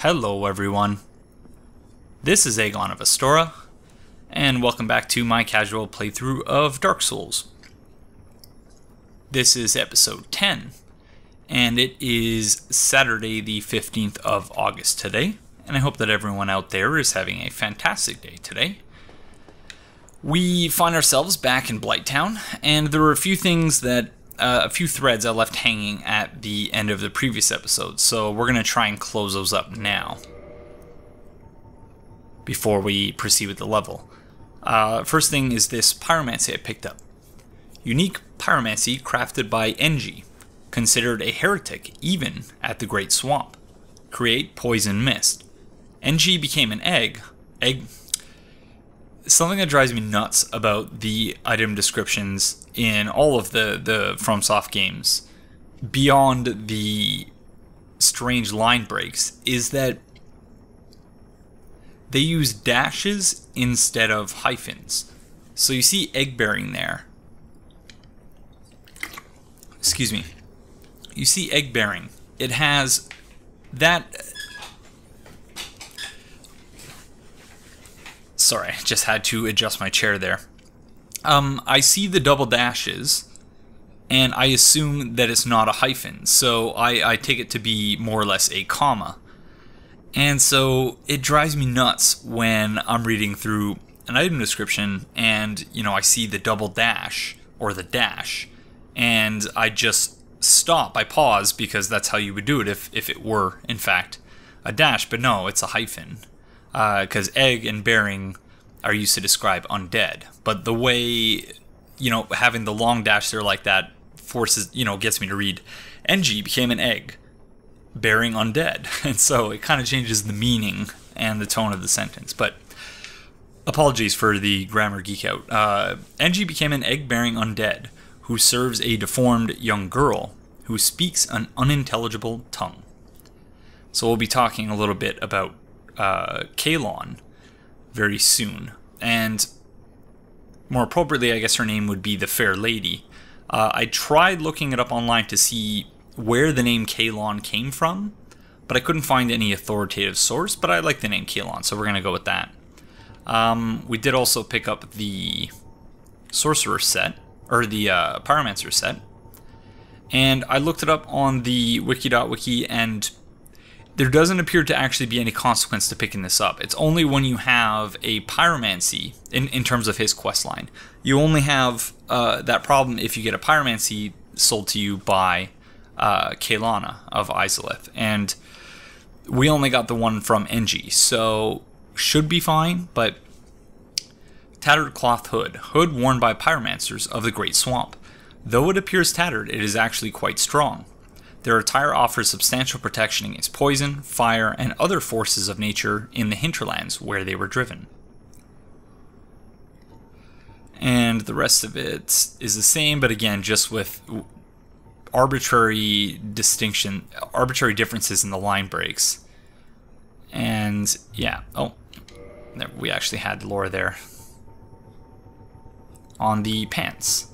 Hello everyone, this is Aegon of Astora, and welcome back to my casual playthrough of Dark Souls. This is episode 10, and it is Saturday the 15th of August today, and I hope that everyone out there is having a fantastic day today. We find ourselves back in Blighttown, and there were a few things that a few threads I left hanging at the end of the previous episode, so we're going to try and close those up now before we proceed with the level. First thing is this pyromancy I picked up. Unique pyromancy crafted by NG, considered a heretic even at the Great Swamp. Create poison mist. NG became an egg. Something that drives me nuts about the item descriptions in all of the FromSoft games, beyond the strange line breaks, is that they use dashes instead of hyphens. So you see egg bearing there. Excuse me. You see egg bearing. It has that... Sorry, I just had to adjust my chair there. I see the double dashes, and I assume that it's not a hyphen, so I take it to be more or less a comma. And so it drives me nuts when I'm reading through an item description and, you know, I see the double dash, or the dash, and I just stop, I pause, because that's how you would do it if it were, in fact, a dash, but no, it's a hyphen. Because egg and bearing are used to describe undead. But the way, you know, having the long dash there like that forces, you know, gets me to read, NG became an egg, bearing undead. And so it kind of changes the meaning and the tone of the sentence. But apologies for the grammar geek out. NG became an egg-bearing undead who serves a deformed young girl who speaks an unintelligible tongue. So we'll be talking a little bit about Kalon very soon, and more appropriately I guess her name would be the Fair Lady. I tried looking it up online to see where the name Kalon came from, but I couldn't find any authoritative source, but I like the name Kalon, so we're going to go with that. We did also pick up the Sorcerer set, or the Pyromancer set, and I looked it up on the wiki.wiki, and there doesn't appear to actually be any consequence to picking this up. It's only when you have a pyromancy, in terms of his questline. You only have that problem if you get a pyromancy sold to you by Kaelana of Ceaseless. And we only got the one from NG, so should be fine, but... Tattered cloth hood. Hood worn by pyromancers of the Great Swamp. Though it appears tattered, it is actually quite strong. Their attire offers substantial protection against poison, fire, and other forces of nature in the hinterlands where they were driven. And the rest of it is the same, but again, just with arbitrary differences in the line breaks. And yeah, oh, we actually had lore there. On the pants.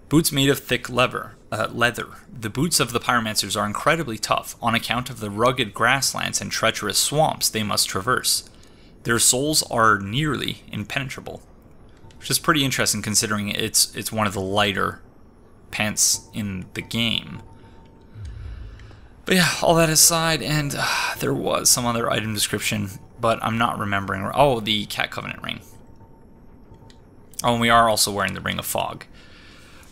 Boots made of thick leather. The boots of the pyromancers are incredibly tough on account of the rugged grasslands and treacherous swamps they must traverse. Their soles are nearly impenetrable, which is pretty interesting considering it's one of the lighter pants in the game. But yeah, all that aside, and there was some other item description, but I'm not remembering. Oh, the Cat Covenant ring. Oh, and we are also wearing the Ring of Fog.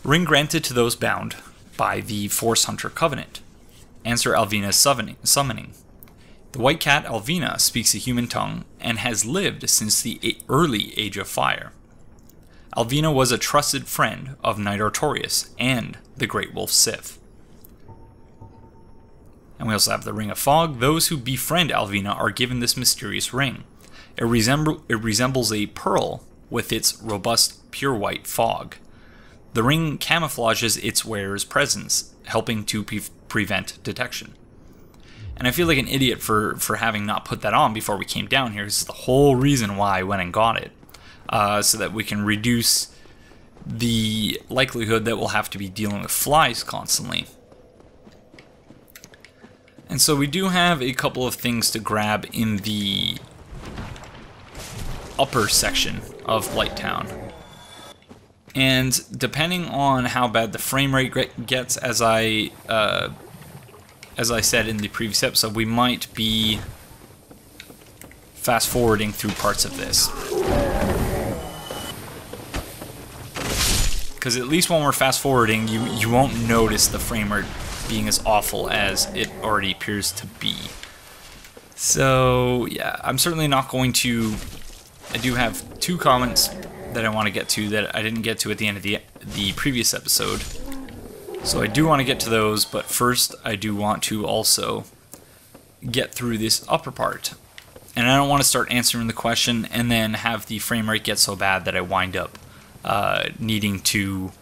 Ring granted to those bound by the Force Hunter Covenant. Answer Alvina's summoning. The white cat Alvina speaks a human tongue and has lived since the early Age of Fire. Alvina was a trusted friend of Knight Artorias and the Great Wolf Sif. And we also have the Ring of Fog. Those who befriend Alvina are given this mysterious ring. It resembles a pearl with its robust pure white fog. The ring camouflages its wearer's presence, helping to prevent detection. And I feel like an idiot for having not put that on before we came down here. This is the whole reason why I went and got it. So that we can reduce the likelihood that we'll have to be dealing with flies constantly. And so we do have a couple of things to grab in the upper section of Blighttown. And depending on how bad the frame rate gets, as I said in the previous episode, we might be fast forwarding through parts of this. Because at least when we're fast forwarding, you won't notice the frame rate being as awful as it already appears to be. So yeah, I'm certainly not going to... I do have 2 comments that I want to get to that I didn't get to at the end of the previous episode. So I do want to get to those, but first I do want to also get through this upper part. And I don't want to start answering the question and then have the frame rate get so bad that I wind up needing to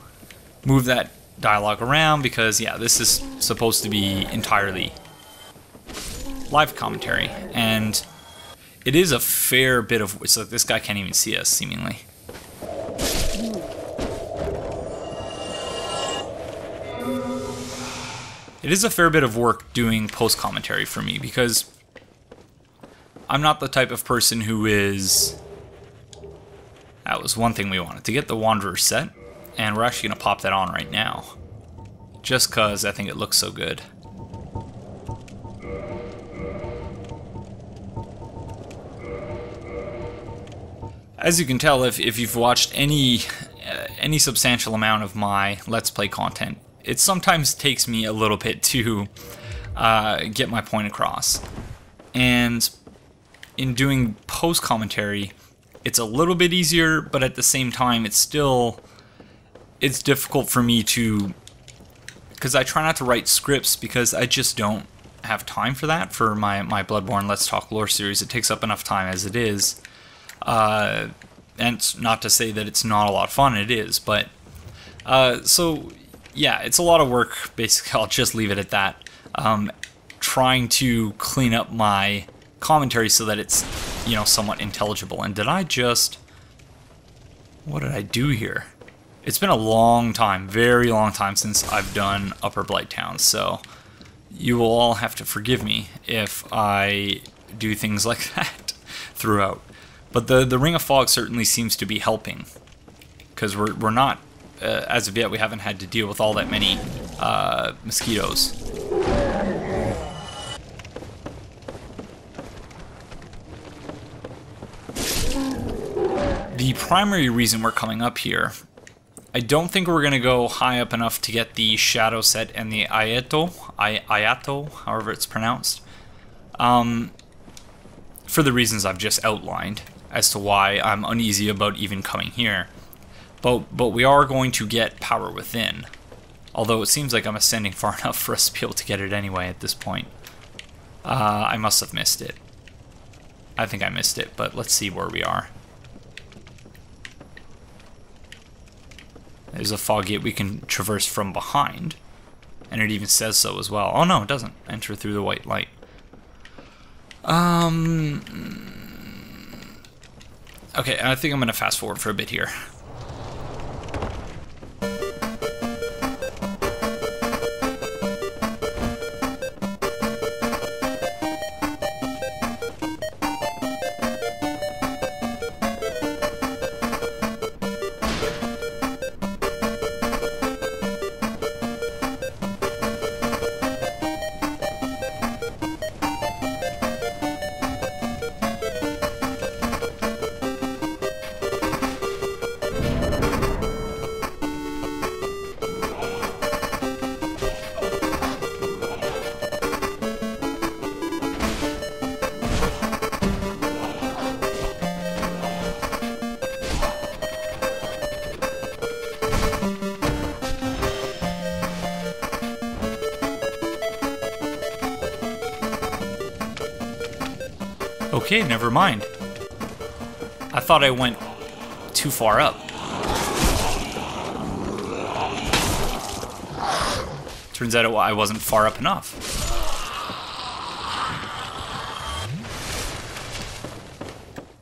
move that dialogue around, because yeah, this is supposed to be entirely live commentary, and it is a fair bit of... It's like this guy can't even see us, seemingly. It is a fair bit of work doing post-commentary for me, because I'm not the type of person who is... That was one thing we wanted, to get the Wanderer set, and we're actually going to pop that on right now, just because I think it looks so good. As you can tell, if you've watched any substantial amount of my Let's Play content, it sometimes takes me a little bit to get my point across. And in doing post-commentary, it's a little bit easier, but at the same time, it's difficult for me to... Because I try not to write scripts, because I just don't have time for that for my Bloodborne Let's Talk Lore series. It takes up enough time as it is. And it's not to say that it's not a lot of fun, it is, but... so, yeah, it's a lot of work, basically. I'll just leave it at that. Trying to clean up my commentary so that it's, you know, somewhat intelligible. And did I just... What did I do here? It's been a long time, very long time since I've done Upper Blighttown, so you will all have to forgive me if I do things like that throughout. But the Ring of Fog certainly seems to be helping, because we're not, as of yet, we haven't had to deal with all that many mosquitoes. The primary reason we're coming up here, I don't think we're going to go high up enough to get the Shadow set and the Ayato, however it's pronounced, for the reasons I've just outlined as to why I'm uneasy about even coming here. But we are going to get Power Within, although it seems like I'm ascending far enough for us to be able to get it anyway at this point. I must have missed it. I think I missed it, but let's see where we are. There's a fog gate we can traverse from behind, and it even says so as well. Oh no, it doesn't. Enter through the white light. Okay, I think I'm going to fast forward for a bit here. Okay, never mind. I thought I went too far up. Turns out I wasn't far up enough.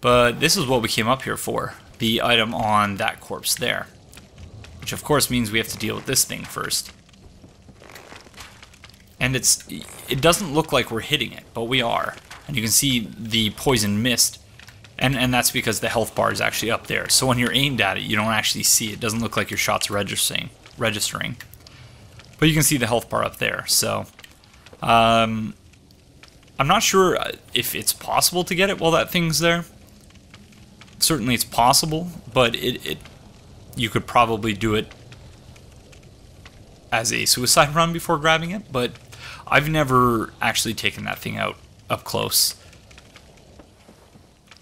But this is what we came up here for. The item on that corpse there. Which of course means we have to deal with this thing first. And it doesn't look like we're hitting it, but we are. And you can see the poison mist, and that's because the health bar is actually up there. So when you're aimed at it, you don't actually see it. It doesn't look like your shot's registering. But you can see the health bar up there. So I'm not sure if it's possible to get it while that thing's there. Certainly it's possible, but you could probably do it as a suicide run before grabbing it, but I've never actually taken that thing out up close.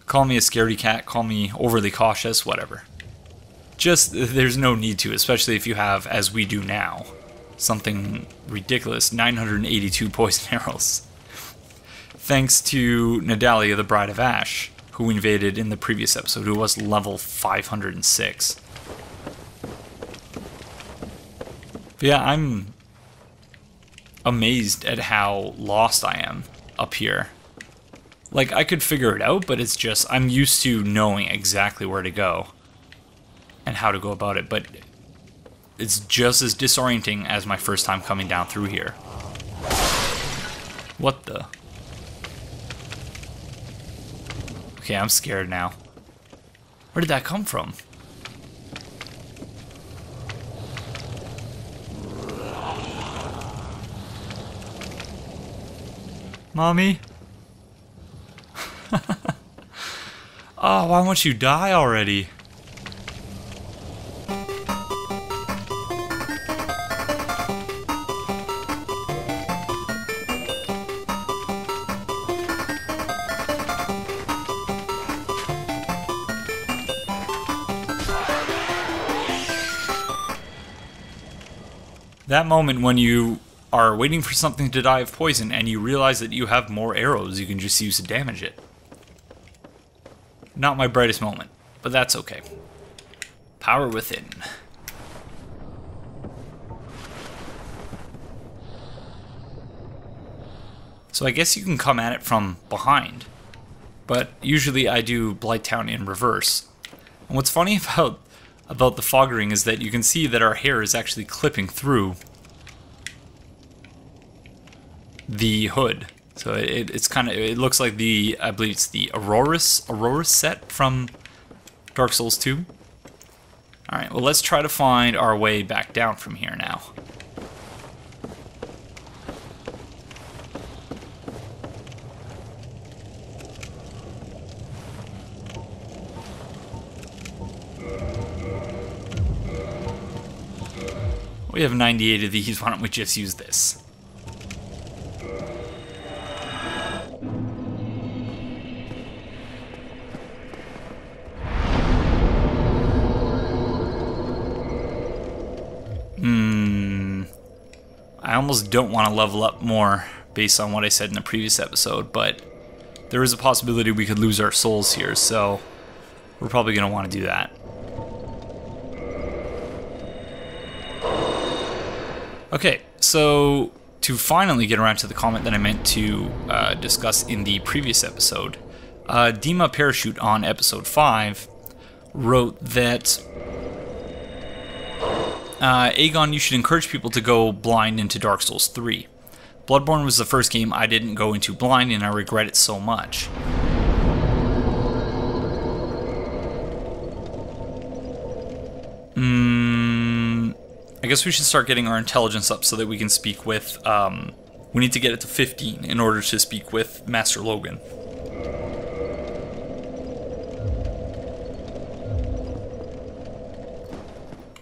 Call me a scaredy cat, call me overly cautious, whatever. Just, there's no need to, especially if you have, as we do now, something ridiculous, 982 poison arrows. Thanks to Nadalia, the Bride of Ash, who invaded in the previous episode, who was level 506. But yeah, I'm amazed at how lost I am up here. Like, I could figure it out, but it's just, I'm used to knowing exactly where to go and how to go about it, but it's just as disorienting as my first time coming down through here. What the? Okay, I'm scared now. Where did that come from? Mommy? Oh, why won't you die already? That moment when you are waiting for something to die of poison and you realize that you have more arrows you can just use to damage it. Not my brightest moment, but that's okay. Power within. So I guess you can come at it from behind, but usually I do Blighttown in reverse. And what's funny about the foggering is that you can see that our hair is actually clipping through the hood. So it's kind of, it looks like the, I believe it's the Aurora set from Dark Souls 2. Alright, well, let's try to find our way back down from here now. We have 98 of these, why don't we just use this? I almost don't want to level up more based on what I said in the previous episode, but there is a possibility we could lose our souls here, so we're probably going to want to do that. Okay, so to finally get around to the comment that I meant to discuss in the previous episode, Dima Parachute on episode 5 wrote that Aegon, you should encourage people to go blind into Dark Souls 3. Bloodborne was the first game I didn't go into blind and I regret it so much. I guess we should start getting our intelligence up so that we can speak with, we need to get it to 15 in order to speak with Master Logan.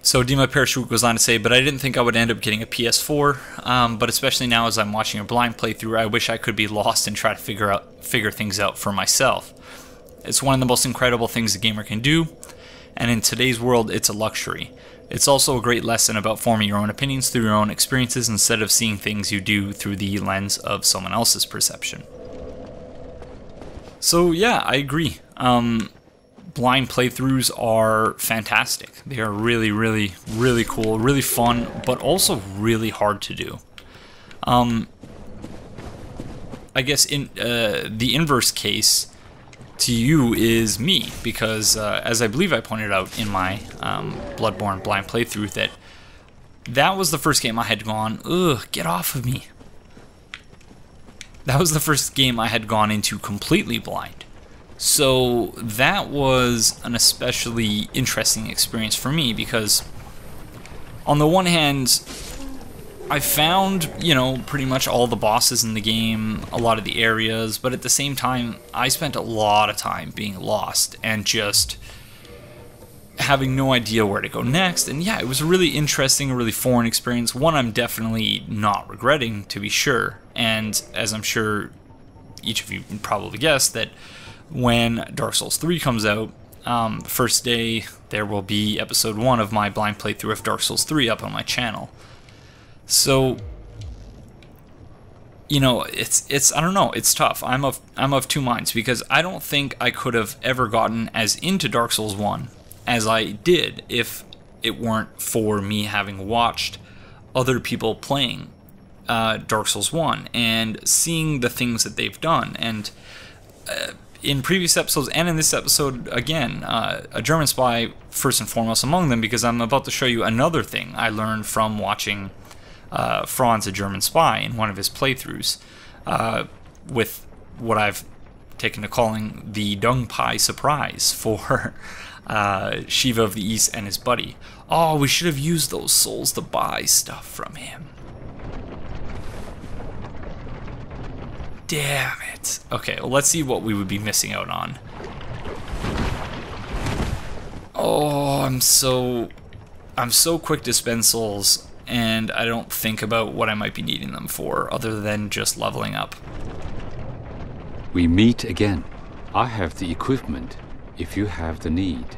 So Dima Parachute goes on to say, but I didn't think I would end up getting a PS4, but especially now as I'm watching a blind playthrough, I wish I could be lost and try to figure things out for myself. It's one of the most incredible things a gamer can do, and in today's world, it's a luxury. It's also a great lesson about forming your own opinions through your own experiences instead of seeing things you do through the lens of someone else's perception. So yeah, I agree. Blind playthroughs are fantastic. They are really, really, really cool, really fun, but also really hard to do. I guess in the inverse case to you is me, because as I believe I pointed out in my Bloodborne blind playthrough, that was the first game I had gone, ugh, get off of me. that was the first game I had gone into completely blind. So that was an especially interesting experience for me because on the one hand, I found, you know, pretty much all the bosses in the game, a lot of the areas, but at the same time, I spent a lot of time being lost and just having no idea where to go next. And yeah, it was a really interesting, a really foreign experience, one I'm definitely not regretting, to be sure. And as I'm sure each of you can probably guess, that when Dark Souls 3 comes out, first day, there will be episode 1 of my blind playthrough of Dark Souls 3 up on my channel. So, you know, it's I don't know, it's tough. I'm of two minds because I don't think I could have ever gotten as into Dark Souls 1 as I did if it weren't for me having watched other people playing Dark Souls 1 and seeing the things that they've done. And in previous episodes and in this episode, again, a German spy first and foremost among them, because I'm about to show you another thing I learned from watching Franz, a German spy, in one of his playthroughs, with what I've taken to calling the Dung Pie surprise for Shiva of the East and his buddy. Oh, we should have used those souls to buy stuff from him. Damn it. Okay, well, let's see what we would be missing out on. Oh, I'm so quick to spend souls, and I don't think about what I might be needing them for, other than just leveling up. We meet again. I have the equipment, if you have the need.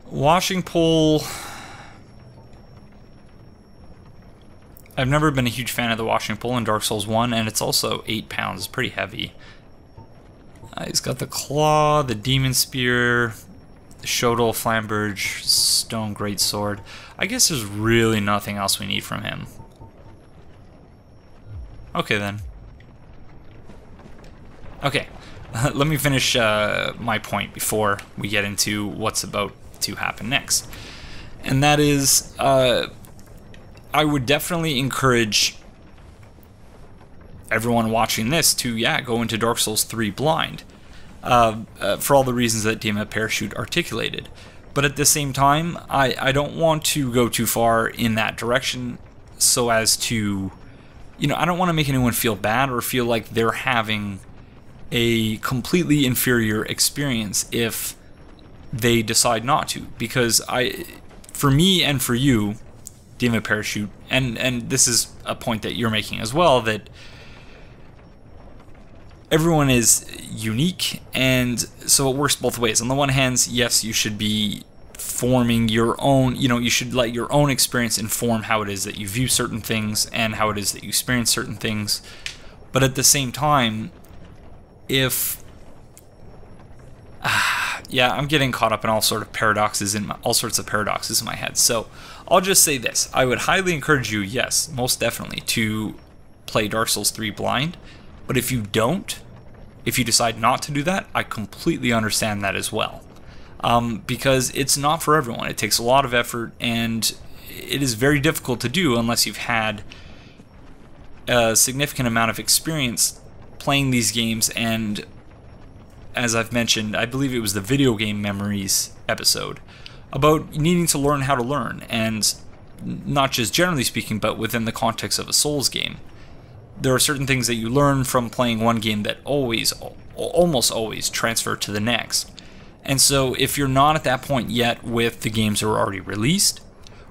Washing pole... I've never been a huge fan of the washing pole in Dark Souls 1, and it's also 8 pounds. It's pretty heavy. He's got the claw, the demon spear, the Shodol Flamberge, stone greatsword. I guess there's really nothing else we need from him. Okay then. Okay, let me finish my point before we get into what's about to happen next. And that is, I would definitely encourage everyone watching this to, yeah, go into Dark Souls 3 blind. For all the reasons that Dima Parachute articulated. But at the same time, I don't want to go too far in that direction so as to, you know, I don't want to make anyone feel bad or feel like they're having a completely inferior experience if they decide not to. Because for me and for you, Dima Parachute, and this is a point that you're making as well, that everyone is unique, and so it works both ways. On the one hand, yes, you should be forming your own, you know, you should let your own experience inform how it is that you view certain things and how it is that you experience certain things. But at the same time, if yeah, I'm getting caught up in all sorts of paradoxes in my head. So I'll just say this: I would highly encourage you, yes, most definitely, to play Dark Souls 3 blind. But if you don't, if you decide not to do that, I completely understand that as well. Because it's not for everyone. It takes a lot of effort, and it is very difficult to do unless you've had a significant amount of experience playing these games. And as I've mentioned, I believe it was the Video Game Memories episode, about needing to learn how to learn, and not just generally speaking, but within the context of a Souls game. There are certain things that you learn from playing one game that almost always transfer to the next. And so if you're not at that point yet with the games that are already released,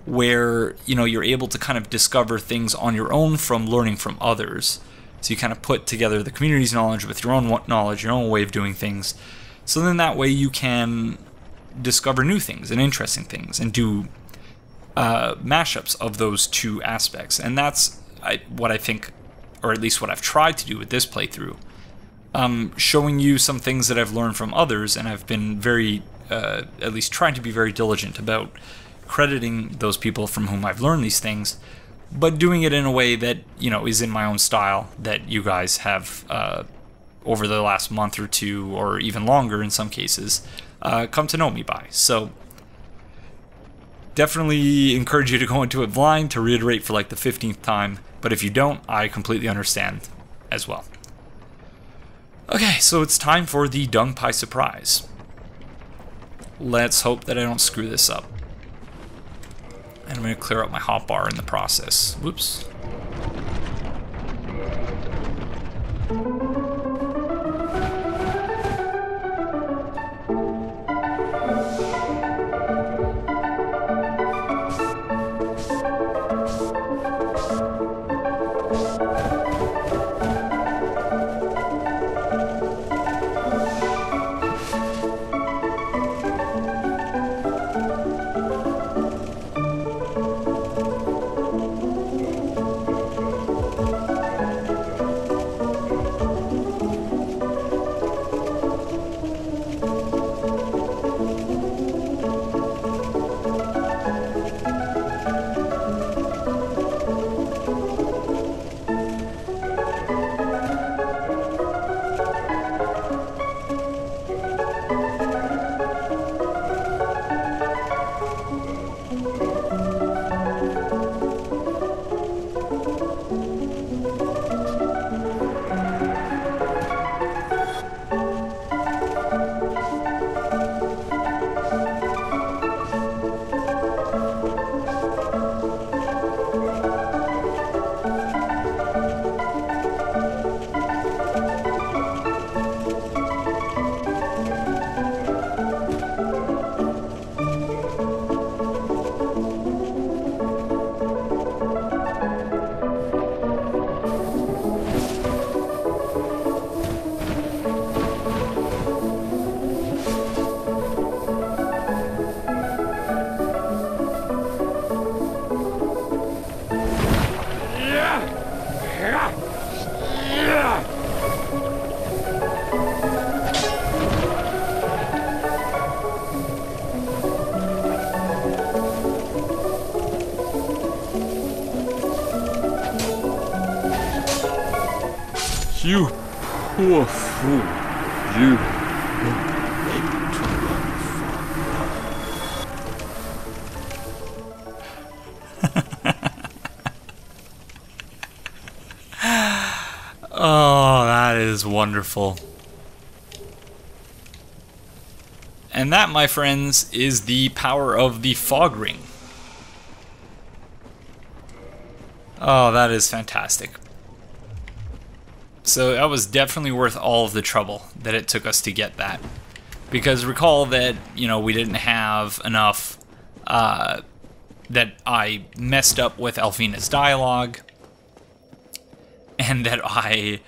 where, you know, you're able to kind of discover things on your own from learning from others, so you kind of put together the community's knowledge with your own knowledge, your own way of doing things, so then that way you can discover new things and interesting things and do mashups of those two aspects. And that's what I think, or at least what I've tried to do with this playthrough, showing you some things that I've learned from others, and I've been very, at least trying to be very diligent about crediting those people from whom I've learned these things, but doing it in a way that, you know, is in my own style, that you guys have, over the last month or two, or even longer in some cases, come to know me by. So Definitely encourage you to go into it blind, to reiterate for like the 15th time, but if you don't, I completely understand as well. Okay, so it's time for the Dung Pie surprise. Let's hope that I don't screw this up. And I'm going to clear up my hotbar in the process. Whoops. You poor fool. You were able to run Oh, that is wonderful. And that, my friends, is the power of the fog ring. Oh, that is fantastic. So that was definitely worth all of the trouble that it took us to get that. Because recall that, you know, we didn't have enough, that I messed up with Alvina's dialogue, and that I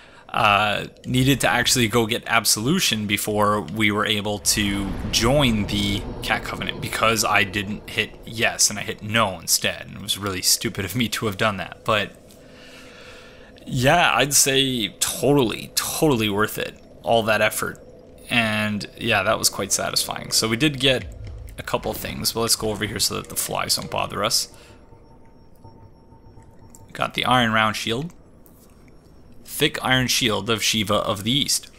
needed to actually go get absolution before we were able to join the Cat Covenant, because I didn't hit yes and I hit no instead. And it was really stupid of me to have done that. But yeah, I'd say totally worth it. All that effort. And yeah, that was quite satisfying. So we did get a couple of things, but let's go over here so that the flies don't bother us. Got the Iron Round Shield. Thick Iron Shield of Shiva of the East.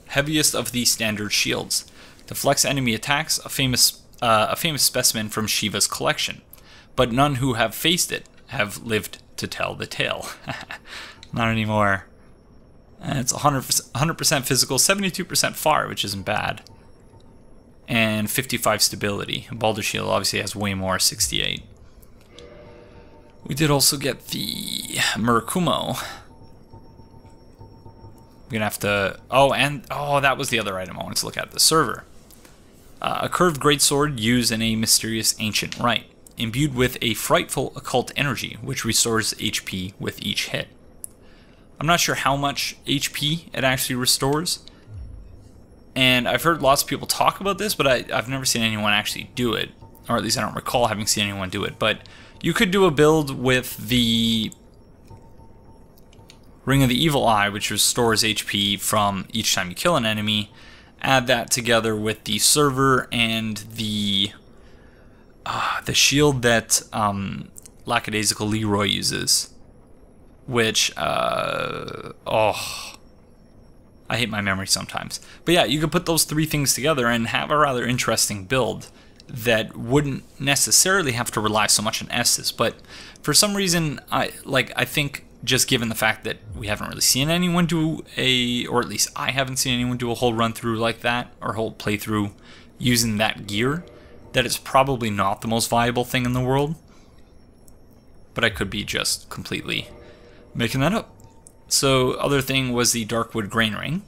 Heaviest of the standard shields. Deflects enemy attacks, a famous specimen from Shiva's collection. But none who have faced it have lived to tell the tale. Not anymore. It's 100% physical, 72% fire, which isn't bad. And 55 stability. Baldur Shield obviously has way more, 68. We did also get the Murakumo. We're gonna have to... Oh, that was the other item I wanted to look at. The server. A curved greatsword used in a mysterious ancient rite. Imbued with a frightful occult energy, which restores HP with each hit. I'm not sure how much HP it actually restores. And I've heard lots of people talk about this, but I've never seen anyone actually do it. Or at least I don't recall having seen anyone do it. But you could do a build with the Ring of the Evil Eye, which restores HP from each time you kill an enemy. Add that together with the server and the shield that Lackadaisical Leroy uses. Which, I hate my memory sometimes. But yeah, you could put those three things together and have a rather interesting build. that wouldn't necessarily have to rely so much on S's, but for some reason, I think just given the fact that we haven't really seen anyone do or at least I haven't seen anyone do a whole run through like that, or whole playthrough using that gear, that it's probably not the most viable thing in the world. But I could be just completely making that up. So, other thing was the Darkwood Grain Ring.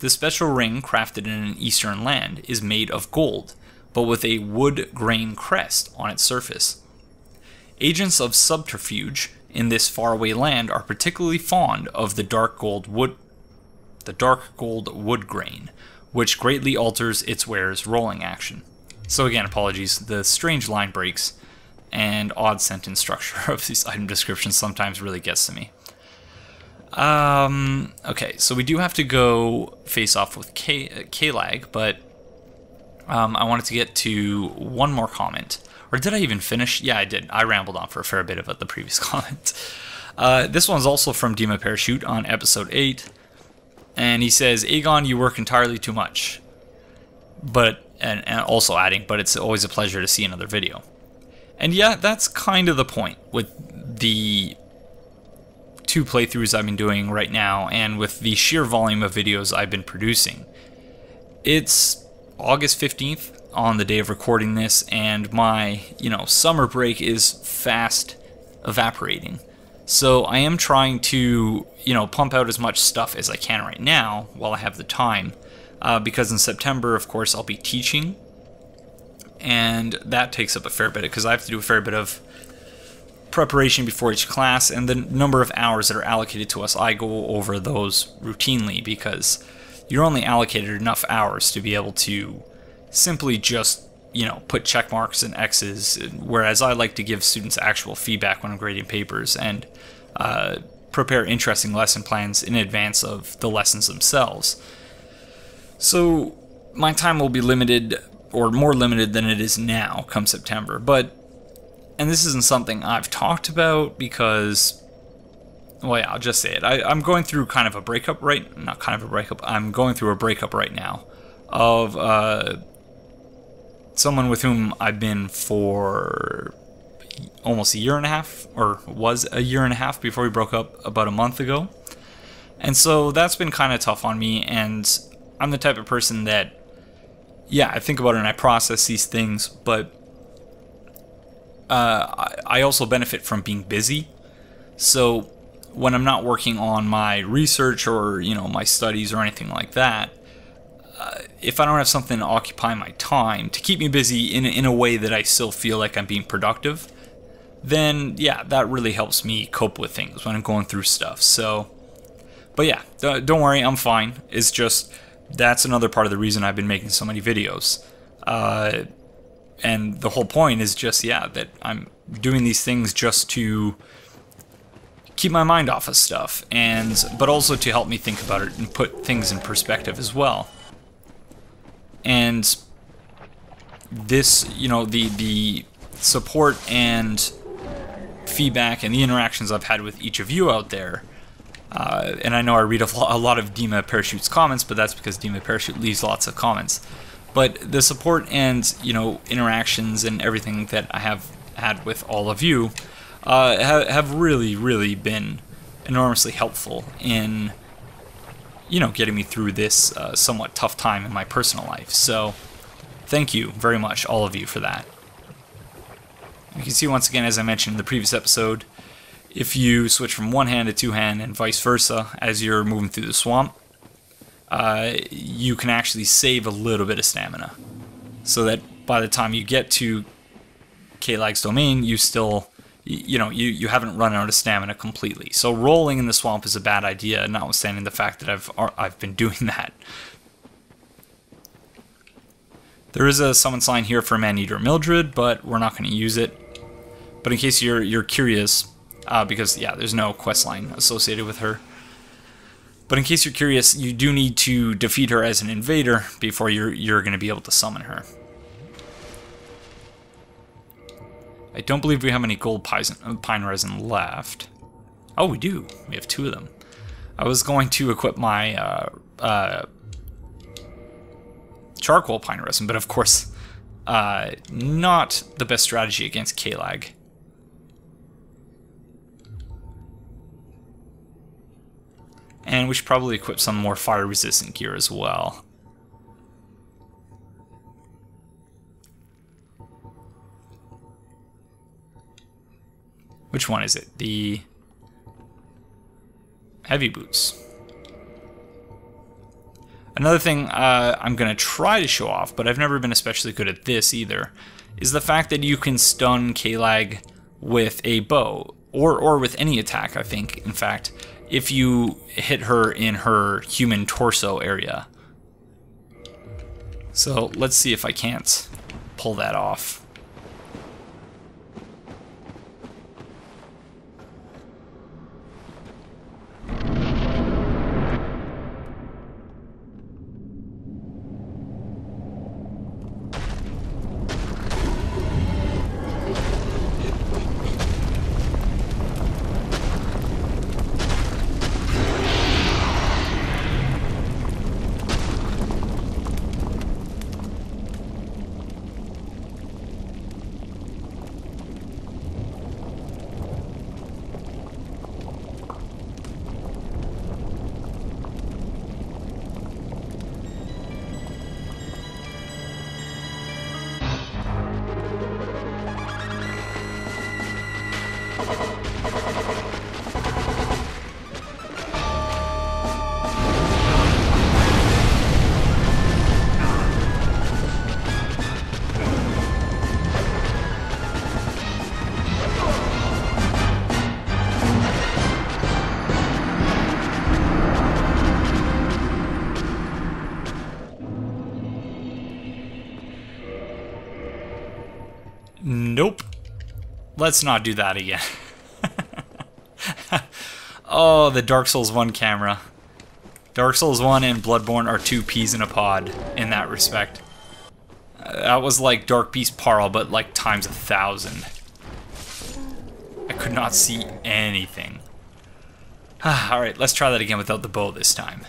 This special ring, crafted in an eastern land, is made of gold, but with a wood grain crest on its surface. Agents of subterfuge in this faraway land are particularly fond of the dark gold wood grain, which greatly alters its wearer's rolling action. So again, apologies, the strange line breaks and odd sentence structure of these item descriptions sometimes really gets to me. Okay, so we do have to go face off with Quelaag, but I wanted to get to one more comment. Or did I even finish? Yeah, I did. I rambled on for a fair bit about the previous comment. This one's also from Dima Parachute on episode 8. And he says, Aegon, you work entirely too much. And also adding, but it's always a pleasure to see another video. And yeah, that's kind of the point with the 2 playthroughs I've been doing right now, and with the sheer volume of videos I've been producing. It's August 15th on the day of recording this, and my, summer break is fast evaporating. So I am trying to, pump out as much stuff as I can right now while I have the time, because in September, of course, I'll be teaching, and that takes up a fair bit, because I have to do a fair bit of preparation before each class, and the number of hours that are allocated to us, I go over those routinely, because you're only allocated enough hours to be able to simply just, put check marks and X's, whereas I like to give students actual feedback when I'm grading papers, and prepare interesting lesson plans in advance of the lessons themselves. So my time will be limited, or more limited than it is now come September, and this isn't something I've talked about because, well, yeah, I'll just say it. I'm going through kind of a breakup I'm going through a breakup right now of someone with whom I've been for almost a year and a half, or was a year and a half before we broke up about a month ago. And so that's been kind of tough on me, and I'm the type of person that, yeah, I think about it and I process these things, but I also benefit from being busy. So when I'm not working on my research or, my studies or anything like that, if I don't have something to occupy my time, to keep me busy in a way that I still feel like I'm being productive, then yeah, that really helps me cope with things when I'm going through stuff. So, but yeah, don't worry, I'm fine. It's just, that's another part of the reason I've been making so many videos. And the whole point is just, yeah, that I'm doing these things just to keep my mind off of stuff, but also to help me think about it and put things in perspective as well. And this, the support and feedback and the interactions I've had with each of you out there, and I know I read a lot of Dima Parachute's comments, but that's because Dima Parachute leaves lots of comments. But the support and, interactions and everything that I have had with all of you have really, really been enormously helpful in, getting me through this somewhat tough time in my personal life. So thank you very much, all of you, for that. You can see once again, as I mentioned in the previous episode, if you switch from one hand to two hand and vice versa as you're moving through the swamp, you can actually save a little bit of stamina, so that by the time you get to Quelaag's domain, you still, you haven't run out of stamina completely. So rolling in the swamp is a bad idea, notwithstanding the fact that I've been doing that. There is a summon sign here for Maneater Mildred, but we're not going to use it. But in case you're curious, because yeah, there's no quest line associated with her. But in case you're curious, you do need to defeat her as an invader before you're going to be able to summon her. I don't believe we have any gold pine resin left. Oh, we do. We have 2 of them. I was going to equip my charcoal pine resin, but of course not the best strategy against Quelaag. And we should probably equip some more fire-resistant gear as well. Which one is it? The heavy boots. Another thing I'm going to try to show off, but I've never been especially good at this either, is the fact that you can stun Quelaag with a bow, or with any attack, I think, in fact, if you hit her in her human torso area. So let's see if I can't pull that off. Nope. Let's not do that again. Oh, the Dark Souls 1 camera. Dark Souls 1 and Bloodborne are two peas in a pod in that respect. That was like Dark Beast Parl, but like times 1,000. I could not see anything. Alright, let's try that again without the bow this time.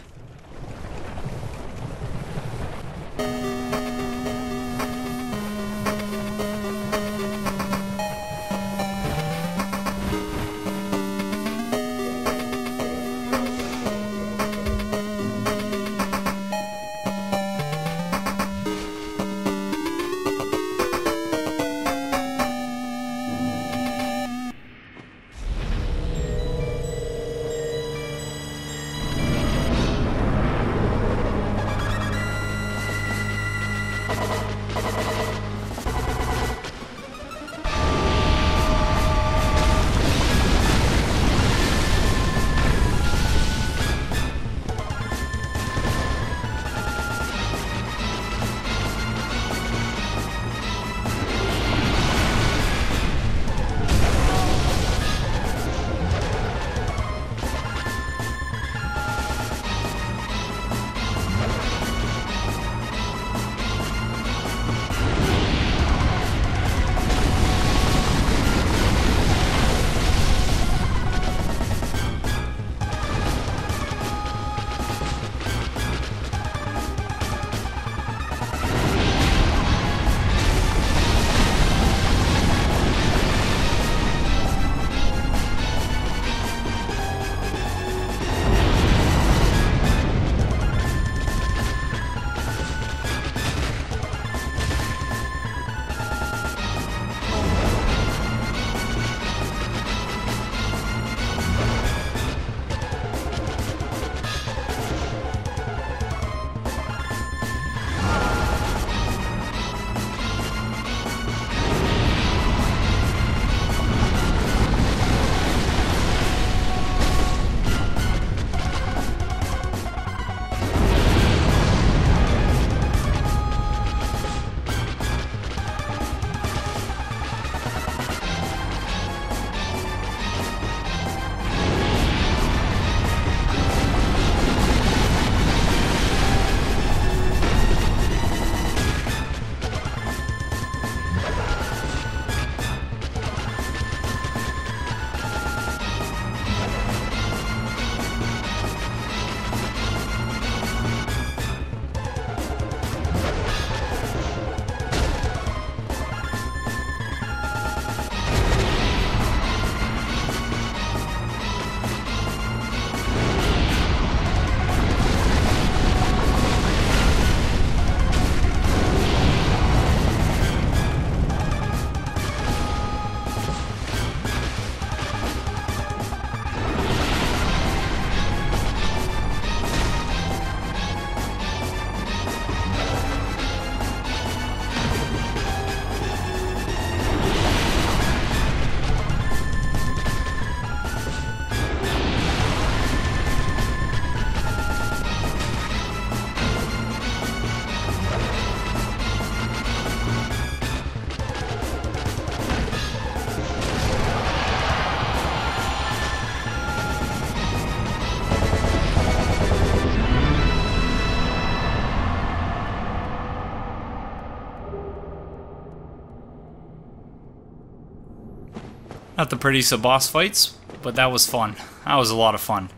Not the prettiest of boss fights, but that was fun. That was a lot of fun.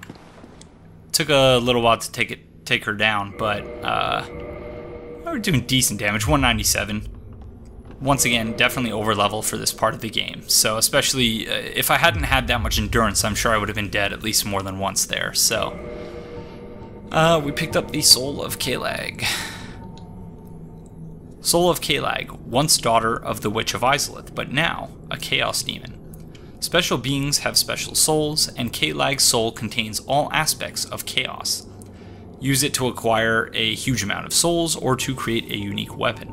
Took a little while to take her down, but we're doing decent damage. 197. Once again, definitely over level for this part of the game. So especially if I hadn't had that much endurance, I'm sure I would have been dead at least more than once there. So we picked up the Soul of Quelaag. Soul of Quelaag, once daughter of the Witch of Ceaseless, but now a Chaos Demon. Special beings have special souls, and Quelaag's soul contains all aspects of chaos. Use it to acquire a huge amount of souls or to create a unique weapon.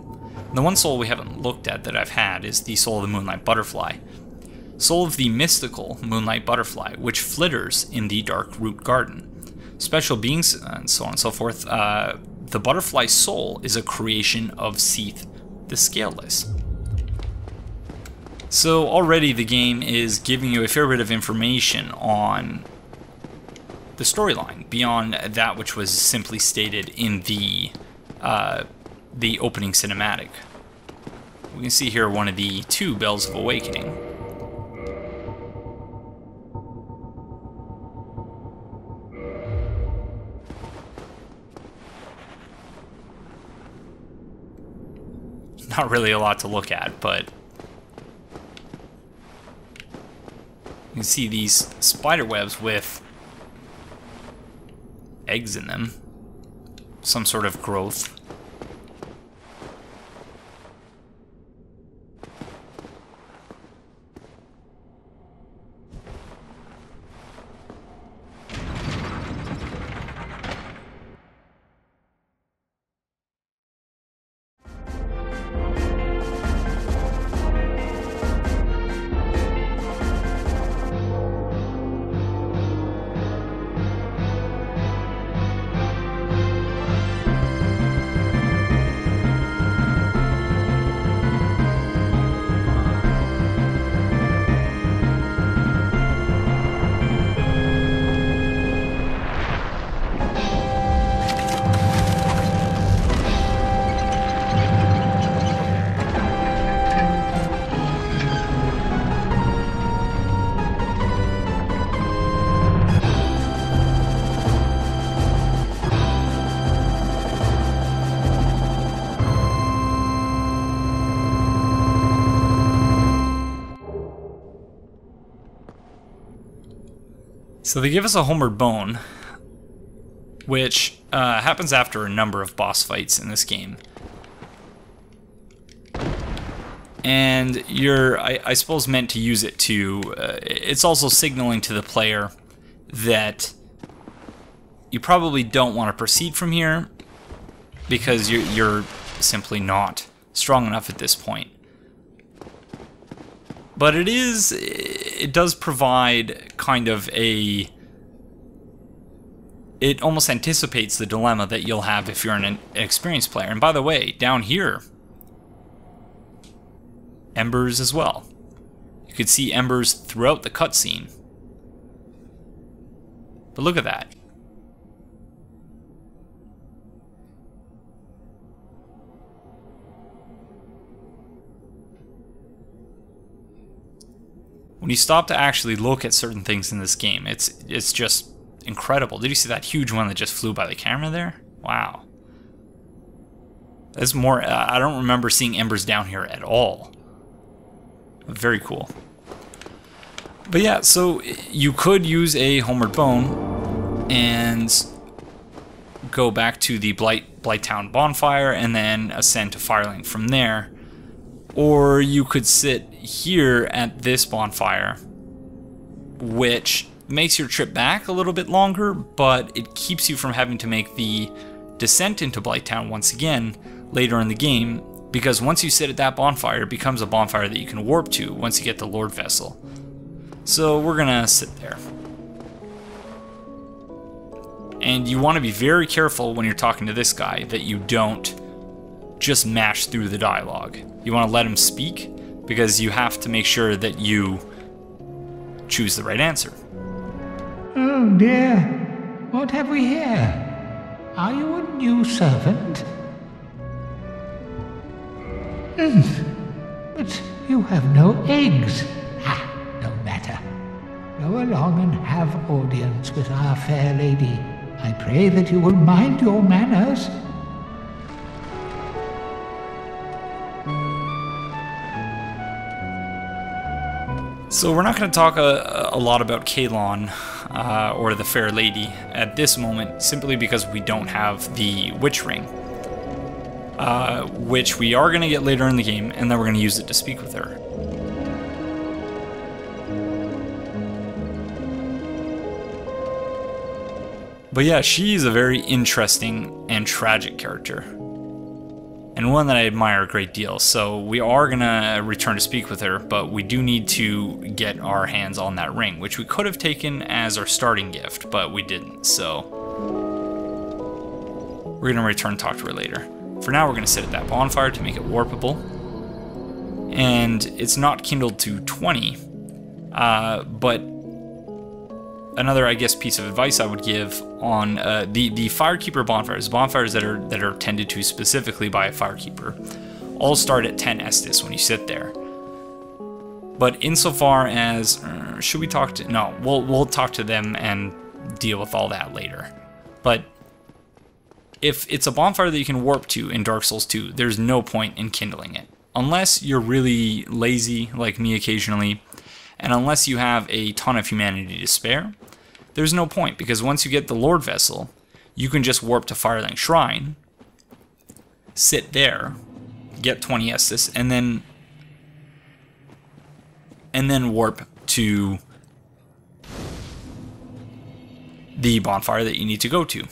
And the one soul we haven't looked at that I've had is the Soul of the Moonlight Butterfly. Soul of the mystical Moonlight Butterfly, which flitters in the Dark Root Garden. Special beings, and so on and so forth. The butterfly soul is a creation of Ceaseless, the Scaleless. So already the game is giving you a fair bit of information on the storyline, beyond that which was simply stated in the opening cinematic. We can see here one of the 2 Bells of Awakening. Not really a lot to look at, but you can see these spider webs with eggs in them. Some sort of growth. So they give us a homeward bone, which happens after a number of boss fights in this game. And you're, I suppose, meant to use it to... it's also signaling to the player that you probably don't want to proceed from here because you're simply not strong enough at this point. But it does provide kind of a... It almost anticipates the dilemma that you'll have if you're an experienced player. And by the way, down here, embers as well. You could see embers throughout the cutscene. But look at that. When you stop to actually look at certain things in this game, it's just incredible. Did you see that huge one that just flew by the camera there? Wow. That's more... I don't remember seeing embers down here at all. Very cool. But yeah, so you could use a homeward bone and go back to the Blighttown bonfire and then ascend to Firelink from there. Or you could sit here at this bonfire, which makes your trip back a little bit longer, but it keeps you from having to make the descent into Blighttown once again later in the game, because once you sit at that bonfire, it becomes a bonfire that you can warp to once you get the Lord Vessel. So we're gonna sit there. And you want to be very careful when you're talking to this guy that you don't just mash through the dialogue. You want to let him speak, because you have to make sure that you choose the right answer. Oh dear, what have we here? Are you a new servant? But you have no eggs. Ah, no Go along and have audience with our fair lady. I pray that you will mind your manners. So we're not going to talk a lot about Kalon or the Fair Lady at this moment, simply because we don't have the Witch Ring, which we are going to get later in the game, and then we're going to use it to speak with her. But yeah, she's a very interesting and tragic character, and one that I admire a great deal. So we are going to return to speak with her, but we do need to get our hands on that ring, which we could have taken as our starting gift, but we didn't. So we're going to return and talk to her later. For now, we're going to sit at that bonfire to make it warpable. And it's not kindled to 20, but another, I guess, piece of advice I would give on the Firekeeper bonfires that are tended to specifically by a Firekeeper, all start at 10 Estus when you sit there. But insofar as should we talk to? No, we'll talk to them and deal with all that later. But if it's a bonfire that you can warp to in Dark Souls 2, there's no point in kindling it, unless you're really lazy like me occasionally, and unless you have a ton of humanity to spare. There's no point, because once you get the Lord Vessel, you can just warp to Firelink Shrine, sit there, get 20 Estus, and then warp to the bonfire that you need to go to.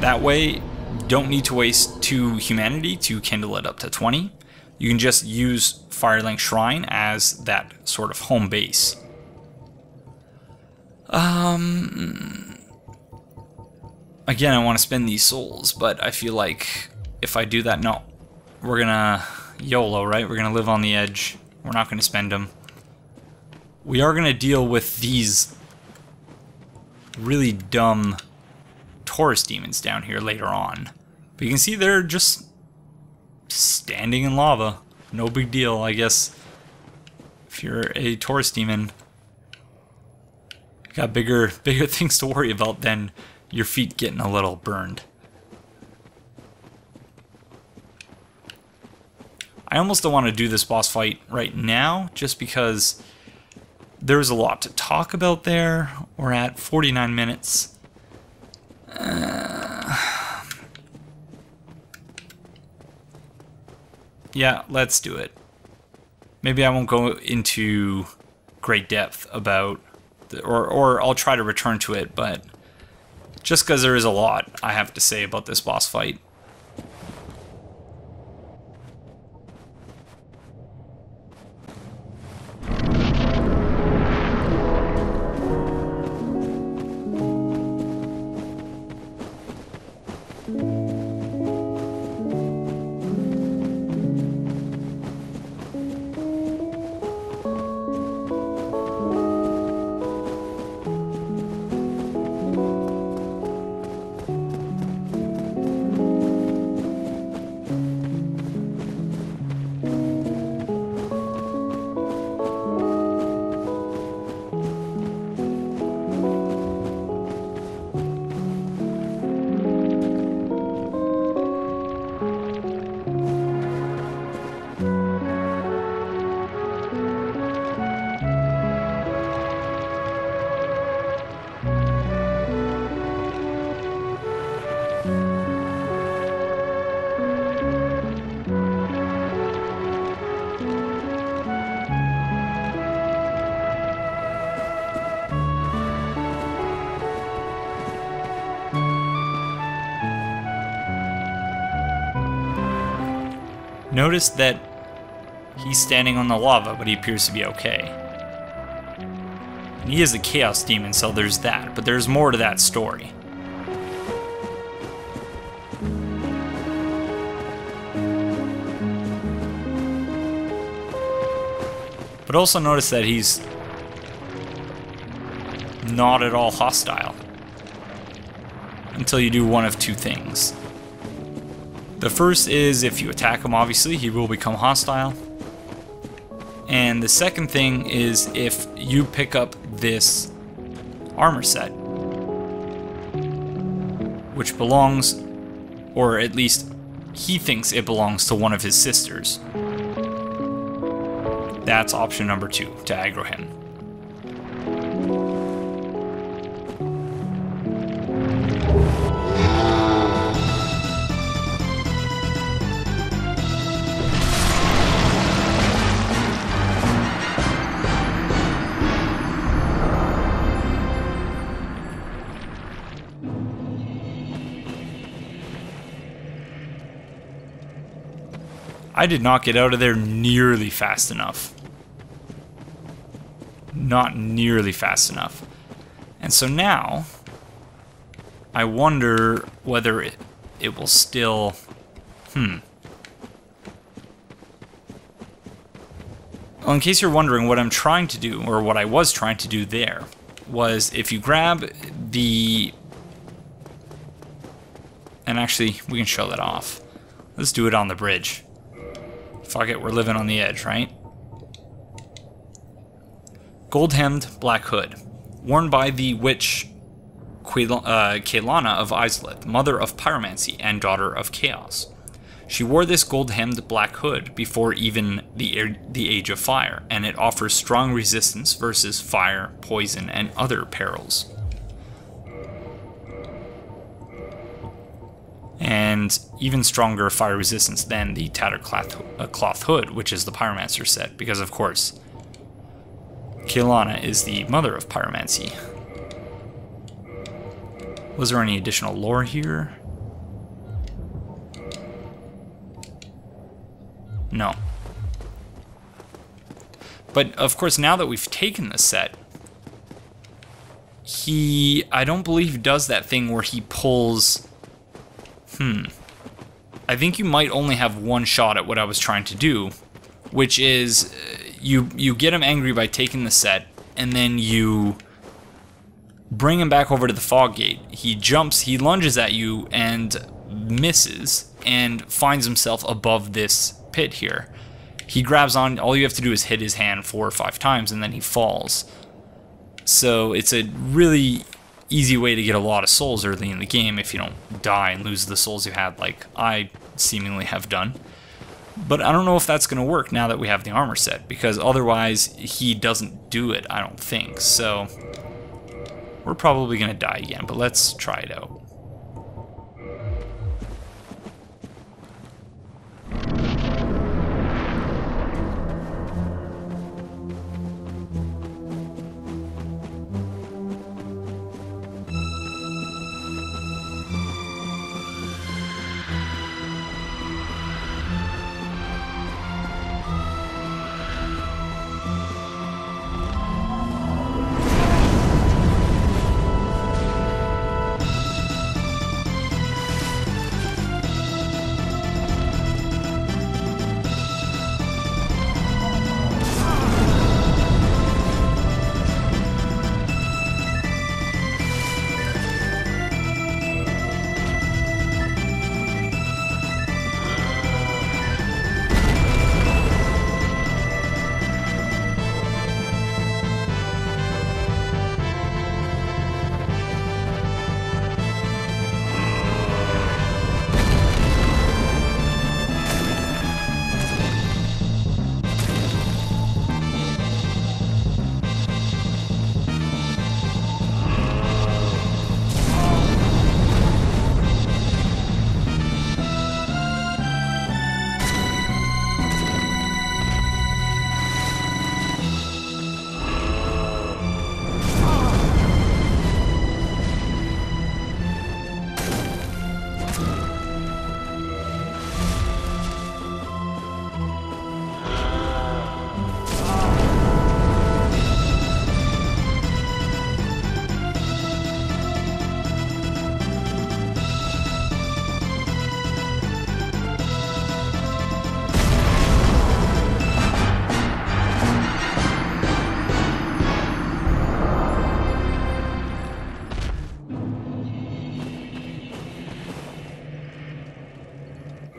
That way, you don't need to waste 2 humanity to kindle it up to 20. You can just use Firelink Shrine as that sort of home base. Again, I want to spend these souls, but I feel like if I do that, no. We're gonna YOLO, right? We're gonna live on the edge. We're not gonna spend them. We are gonna deal with these really dumb Taurus demons down here later on. But you can see they're just standing in lava. No big deal, I guess. If you're a Taurus demon, you got bigger things to worry about than your feet getting a little burned. I almost don't want to do this boss fight right now, just because there's a lot to talk about there. We're at 49 minutes. Yeah, let's do it. Maybe I won't go into great depth about, or I'll try to return to it, but just because there is a lot I have to say about this boss fight. Notice that he's standing on the lava, but he appears to be okay. And he is a Chaos Demon, so there's that, but there's more to that story. But also notice that he's not at all hostile until you do one of two things. The first is if you attack him, obviously, he will become hostile. And the second thing is if you pick up this armor set, which belongs, or at least he thinks it belongs to one of his sisters. That's option number 2, to aggro him. I did not get out of there nearly fast enough. Not nearly fast enough. And so now, I wonder whether it will still... Well, in case you're wondering, what I'm trying to do, or what I was trying to do there, was if you grab the... And actually, we can show that off. Let's do it on the bridge. Fuck it, we're living on the edge, right? Gold-hemmed black hood, worn by the witch Quelaag of Ceaseless, mother of pyromancy and daughter of chaos. She wore this gold-hemmed black hood before even the Age of Fire, and it offers strong resistance versus fire, poison, and other perils. And even stronger fire resistance than the tattered cloth hood, which is the pyromancer set, because of course, Quelaag is the mother of pyromancy. Was there any additional lore here? No. But of course, now that we've taken the set, I don't believe does that thing where he pulls... I think you might only have one shot at what I was trying to do, which is you get him angry by taking the set, and then you bring him back over to the fog gate. He jumps, he lunges at you and misses, and finds himself above this pit here. He grabs on, all you have to do is hit his hand 4 or 5 times, and then he falls. So it's a really easy way to get a lot of souls early in the game if you don't die and lose the souls you had, like I seemingly have done. But I don't know if that's going to work now that we have the armor set, because otherwise he doesn't do it, I don't think. So we're probably going to die again, but let's try it out.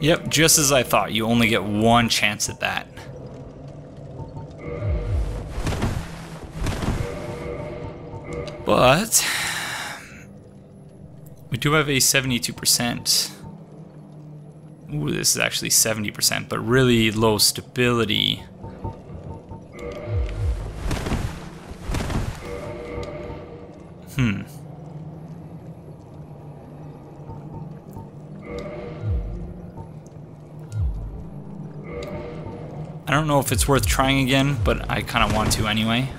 Yep, just as I thought. You only get one chance at that. But we do have a 72%. Ooh, this is actually 70%, but really low stability. I don't know if it's worth trying again, but I kind of want to anyway.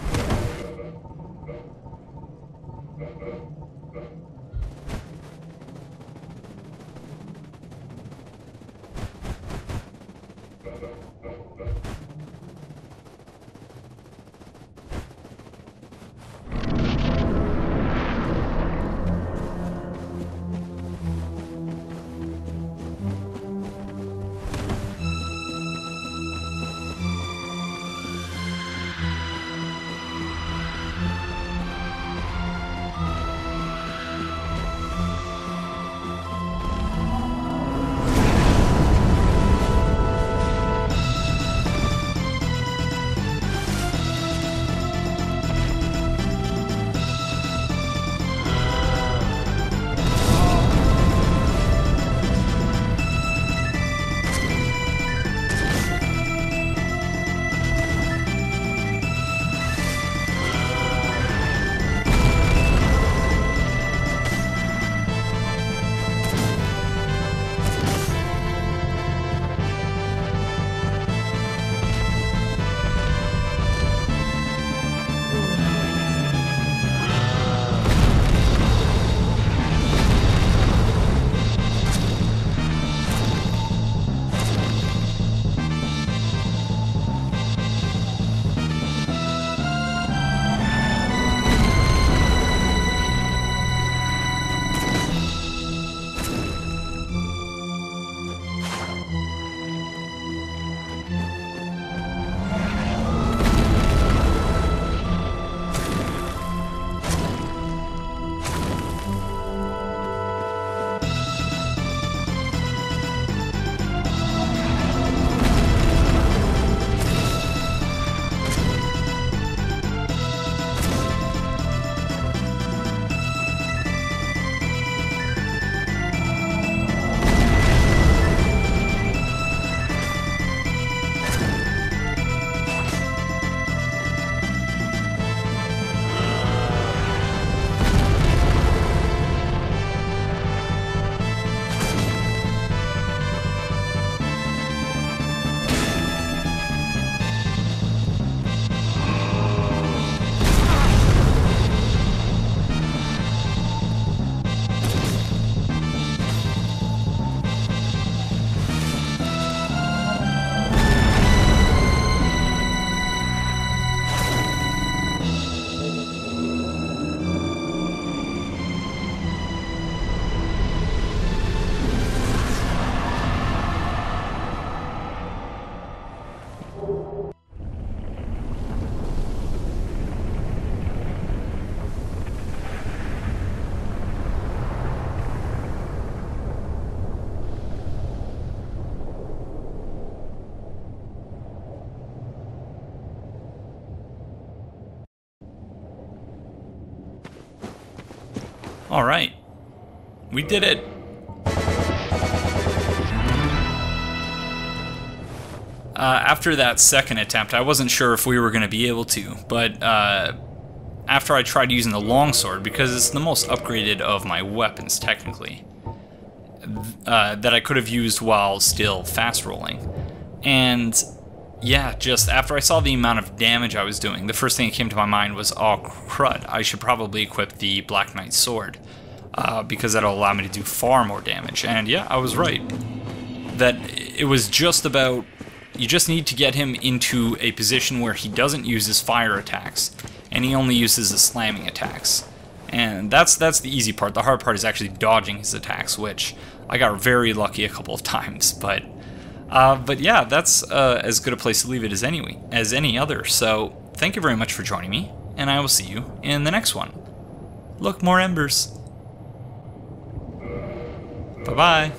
Alright. We did it. After that second attempt, I wasn't sure if we were going to be able to, but after I tried using the longsword, because it's the most upgraded of my weapons, technically, that I could have used while still fast rolling. And yeah, just after I saw the amount of damage I was doing, the first thing that came to my mind was, oh crud, I should probably equip the Black Knight sword, because that'll allow me to do far more damage. And yeah, I was right. That it was just about, you just need to get him into a position where he doesn't use his fire attacks, and he only uses his slamming attacks. And that's the easy part. The hard part is actually dodging his attacks, which I got very lucky a couple of times, but yeah, that's as good a place to leave it as any other. So thank you very much for joining me, and I will see you in the next one. Look, more embers. Bye-bye.